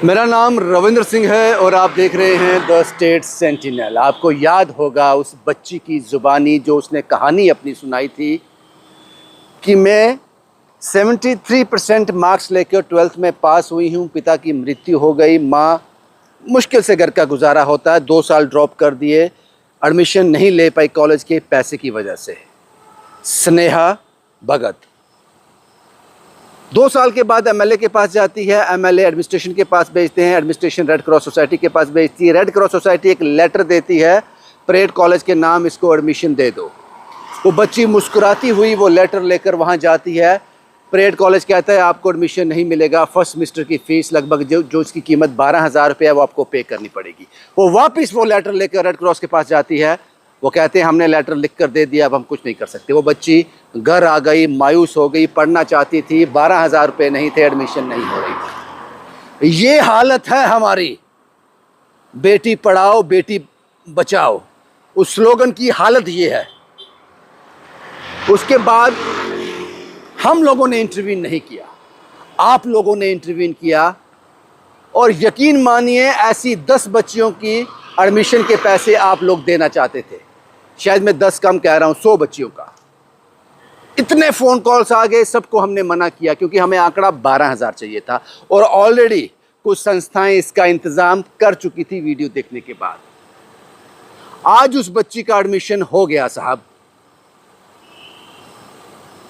मेरा नाम रविंद्र सिंह है और आप देख रहे हैं द स्टेट सेंटिनल। आपको याद होगा उस बच्ची की ज़ुबानी जो उसने कहानी अपनी सुनाई थी कि मैं 73% मार्क्स लेकर 12th में पास हुई हूँ, पिता की मृत्यु हो गई, माँ मुश्किल से घर का गुजारा होता है, 2 साल ड्रॉप कर दिए, एडमिशन नहीं ले पाई कॉलेज के पैसे की वजह से। स्नेहा भगत 2 साल के बाद एमएलए के पास जाती है, एमएलए एडमिनिस्ट्रेशन के पास भेजते हैं, एडमिनिस्ट्रेशन रेड क्रॉस सोसाइटी के पास भेजती है, रेड क्रॉस सोसाइटी एक लेटर देती है, परेड कॉलेज के नाम इसको एडमिशन दे दो। वो बच्ची मुस्कुराती हुई वो लेटर लेकर वहाँ जाती है। परेड कॉलेज कहता है आपको एडमिशन नहीं मिलेगा, फर्स्ट सेमेस्टर की फ़ीस लगभग जो इसकी कीमत 12,000 रुपये है वो आपको पे करनी पड़ेगी। वो वापस वो लेटर लेकर रेड क्रॉस के पास जाती है, वो कहते हैं हमने लेटर लिख कर दे दिया, अब हम कुछ नहीं कर सकते। वो बच्ची घर आ गई, मायूस हो गई, पढ़ना चाहती थी, 12,000 रुपये नहीं थे, एडमिशन नहीं हो रही थी। ये हालत है हमारी, बेटी पढ़ाओ बेटी बचाओ, उस स्लोगन की हालत ये है। उसके बाद हम लोगों ने इंटरवीन नहीं किया, आप लोगों ने इंटरवीन किया, और यकीन मानिए ऐसी 10 बच्चियों की एडमिशन के पैसे आप लोग देना चाहते थे। शायद मैं 10 कम कह रहा हूँ, 100 बच्चियों का। इतने फ़ोन कॉल्स आ गए, सबको हमने मना किया क्योंकि हमें आंकड़ा 12,000 चाहिए था, और ऑलरेडी कुछ संस्थाएं इसका इंतज़ाम कर चुकी थी वीडियो देखने के बाद। आज उस बच्ची का एडमिशन हो गया साहब।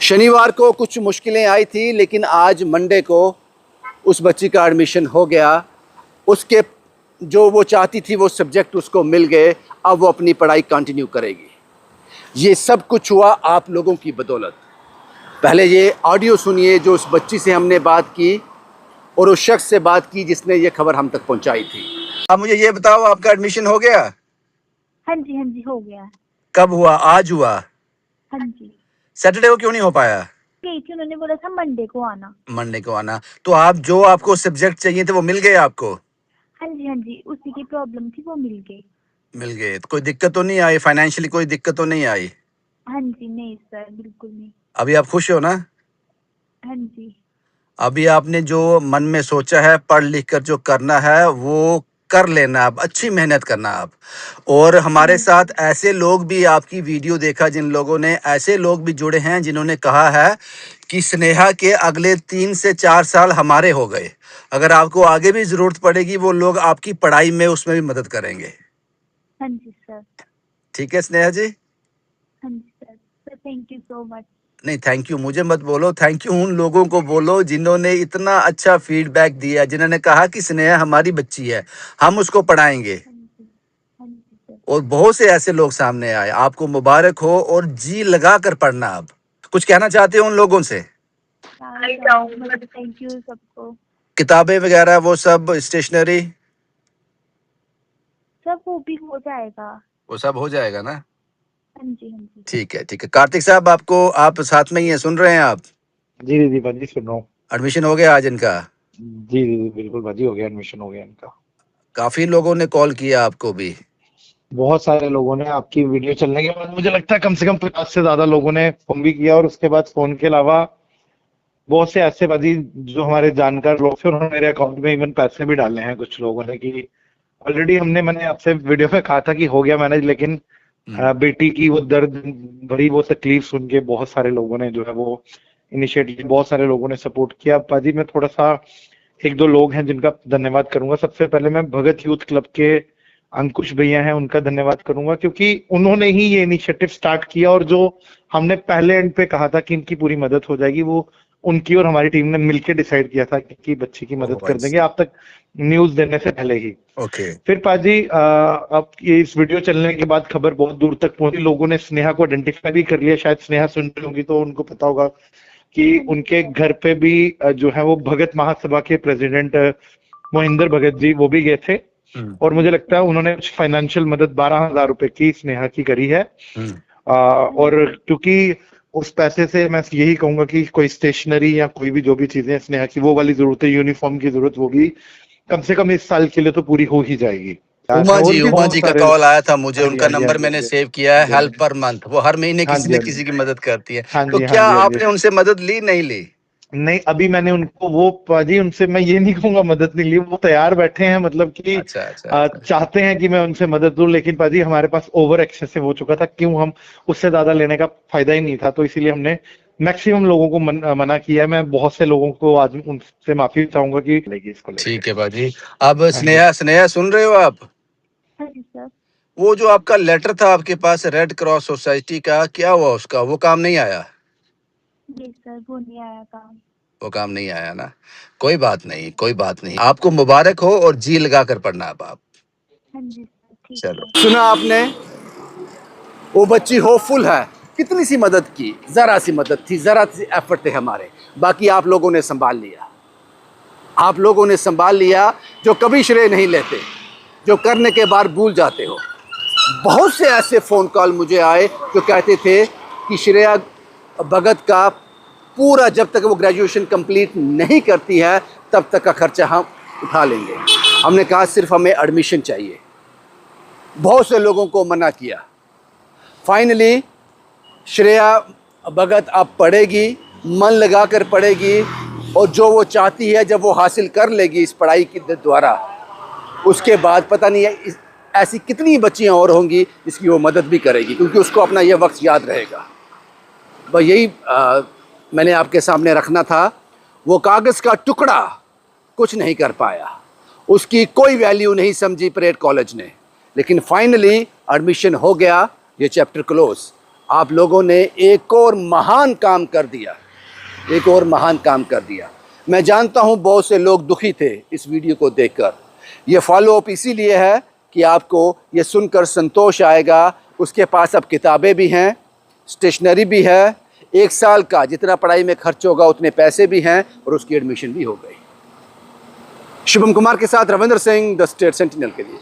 शनिवार को कुछ मुश्किलें आई थी, लेकिन आज मंडे को उस बच्ची का एडमिशन हो गया। उसके जो वो चाहती थी वो सब्जेक्ट उसको मिल गए, अब वो अपनी पढ़ाई कंटिन्यू करेगी। ये सब कुछ हुआ आप लोगों की बदौलत। पहले ये ऑडियो सुनिए जो उस बच्ची से हमने बात की और उस शख्स से बात की जिसने ये खबर हम तक पहुंचाई थी। आप मुझे ये बताओ, आपका एडमिशन हो गया? हाँ जी हो गया। कब हुआ? आज हुआ? हाँ जी। सैटरडे को क्यों नहीं हो पाया? गई थी, उन्होंने बोला था मंडे को आना। मंडे को आना। तो आप जो आपको सब्जेक्ट चाहिए थे वो मिल गए आपको? हाँ जी, उसी की प्रॉब्लम थी, वो मिल गई। मिल गए। तो कोई दिक्कत तो नहीं आई फाइनेंशियली? कोई दिक्कत तो नहीं आई? हाँ जी, नहीं सर, बिल्कुल नहीं। अभी आप खुश हो ना? हाँ जी। अभी आपने जो मन में सोचा है, पढ़ लिख कर जो करना है वो कर लेना, आप अच्छी मेहनत करना आप। और हमारे साथ ऐसे लोग भी, आपकी वीडियो देखा जिन लोगों ने, ऐसे लोग भी जुड़े हैं जिन्होंने कहा है कि स्नेहा के अगले 3 से 4 साल हमारे हो गए, अगर आपको आगे भी ज़रूरत पड़ेगी वो लोग आपकी पढ़ाई में उसमें भी मदद करेंगे। हाँ जी सर। ठीक है स्नेहा जी? हाँ जी sir, thank you so much. नहीं, थैंक यू मुझे मत बोलो, थैंक यू उन लोगों को बोलो जिन्होंने इतना अच्छा फीडबैक दिया, जिन्होंने कहा कि स्नेहा हमारी बच्ची है, हम उसको पढ़ाएंगे। हाँ जी सर। और बहुत से ऐसे लोग सामने आए, आपको मुबारक हो, और जी लगा कर पढ़ना। आप कुछ कहना चाहते हो उन लोगों से? थैंक यू सबको। किताबें वगैरह वो सब, स्टेशनरी सब वो भी हो जाएगा। वो सब हो जाएगा ना? हाँ जी। ठीक है ठीक है। कार्तिक साहब, आपको, आप साथ में ही हैं, सुन रहे हैं आप? जी जी भाजी, सुन रहा हूँ। एडमिशन हो गया आज इनका? जी जी बिल्कुल भाजी, हो गया, एडमिशन हो गया इनका। काफी लोगों ने कॉल किया आपको भी? बहुत सारे लोगों ने आपकी वीडियो चलने के बाद, मुझे लगता है कम से कम 50 से ज्यादा लोगों ने फोन भी किया, और उसके बाद फोन के अलावा बहुत से ऐसे भाजी जो हमारे जानकार लोग थे, उन्होंने मेरे अकाउंट में इवन पैसे भी डाले हैं कुछ लोगों ने, कि ऑलरेडी मैंने आपसे वीडियो में कहा था कि हो गया मैनेज, लेकिन बेटी की वो दर्द भरी वो तकलीफ सुन के बहुत सारे लोगों ने जो है वो इनिशिएटिव, बहुत सारे लोगों ने सपोर्ट किया। पाजी मैं थोड़ा सा 1-2 लोग हैं जिनका धन्यवाद करूंगा। सबसे पहले मैं भगत यूथ क्लब के अंकुश भैया हैं, उनका धन्यवाद करूंगा, क्योंकि उन्होंने ही ये इनिशिएटिव स्टार्ट किया, और जो हमने पहले एंड पे कहा था कि इनकी पूरी मदद हो जाएगी, वो उनकी और हमारी टीम ने मिलकर डिसाइड किया था कि बच्ची की मदद कर देंगे, आप तक न्यूज देने से पहले ही। ओके। फिर पाजी अब ये इस वीडियो चलने के बाद खबर बहुत दूर तक पहुंची, लोगों ने स्नेहा को आइडेंटिफाई भी कर लिया। शायद स्नेहा सुन रही होंगी तो उनको पता होगा कि उनके घर पे भी जो है वो भगत महासभा के प्रेसिडेंट मोहिंदर भगत जी, वो भी गए थे, और मुझे लगता है उन्होंने कुछ फाइनेंशियल मदद 12,000 रुपए की स्नेहा की करी है। और क्योंकि उस पैसे से मैं यही कहूंगा कि कोई स्टेशनरी या कोई भी जो भी चीजें स्नेहा की वो वाली जरूरत है, यूनिफॉर्म की जरूरत, वो भी कम से कम इस साल के लिए तो पूरी हो ही जाएगी। उमा जी का कॉल आया था मुझे, उनका नंबर मैंने सेव किया है, हेल्प पर मंथ, वो हर महीने किसी न किसी की मदद करती है। तो क्या आपने उनसे मदद ली, नहीं ली? नहीं, अभी मैंने उनको वो पाजी उनसे मैं ये नहीं कहूंगा मदद नहीं ली, वो तैयार बैठे हैं, मतलब कि अच्छा अच्छा अच्छा। चाहते हैं कि मैं उनसे मदद दूं, लेकिन पाजी हमारे पास ओवर एक्सेसिव हो चुका था, क्यों हम उससे ज्यादा लेने का फायदा ही नहीं था, तो इसीलिए हमने मैक्सिमम लोगों को मना किया है। मैं बहुत से लोगों को आज उनसे माफी चाहूंगा कि लेगी इसको लेके। ठीक है बाजी। अब हाँ जी। स्नेहा, स्नेहा सुन रहे हो आप? हाँ जी सर। वो जो आपका लेटर था आपके पास रेड क्रॉस सोसाइटी का, क्या हुआ उसका? वो काम नहीं आया? जी सर, वो नहीं आया काम। वो काम नहीं आया ना, कोई बात नहीं, कोई बात नहीं। आपको मुबारक हो और जी लगा कर पढ़ना अब आप। हाँ जी सर, ठीक चलो, है। सुना आपने? वो बच्ची होपफुल है, कितनी सी मदद की, जरा सी मदद थी, जरा सी एफर्ट थे हमारे, बाकी आप लोगों ने संभाल लिया। आप लोगों ने संभाल लिया, जो कभी श्रेय नहीं लेते, जो करने के बाद भूल जाते हो। बहुत से ऐसे फ़ोन कॉल मुझे आए जो कहते थे कि श्रेया भगत का पूरा, जब तक वो ग्रेजुएशन कंप्लीट नहीं करती है तब तक का खर्चा हम उठा लेंगे। हमने कहा सिर्फ हमें एडमिशन चाहिए। बहुत से लोगों को मना किया। फाइनली श्रेया भगत अब पढ़ेगी, मन लगा कर पढ़ेगी, और जो वो चाहती है जब वो हासिल कर लेगी इस पढ़ाई के द्वारा, उसके बाद पता नहीं है ऐसी कितनी बच्चियां और होंगी जिसकी वो मदद भी करेगी, क्योंकि उसको अपना ये वक्त याद रहेगा। बस यही मैंने आपके सामने रखना था। वो कागज़ का टुकड़ा कुछ नहीं कर पाया, उसकी कोई वैल्यू नहीं समझी परेड कॉलेज ने, लेकिन फाइनली एडमिशन हो गया, ये चैप्टर क्लोज। आप लोगों ने एक और महान काम कर दिया, एक और महान काम कर दिया। मैं जानता हूँ बहुत से लोग दुखी थे इस वीडियो को देखकर। ये फॉलो अप इसीलिए है कि आपको ये सुनकर संतोष आएगा। उसके पास अब किताबें भी हैं, स्टेशनरी भी है, 1 साल का जितना पढ़ाई में खर्च होगा उतने पैसे भी हैं, और उसकी एडमिशन भी हो गई। शुभम कुमार के साथ Ravindra Singh, the state sentinel के लिए।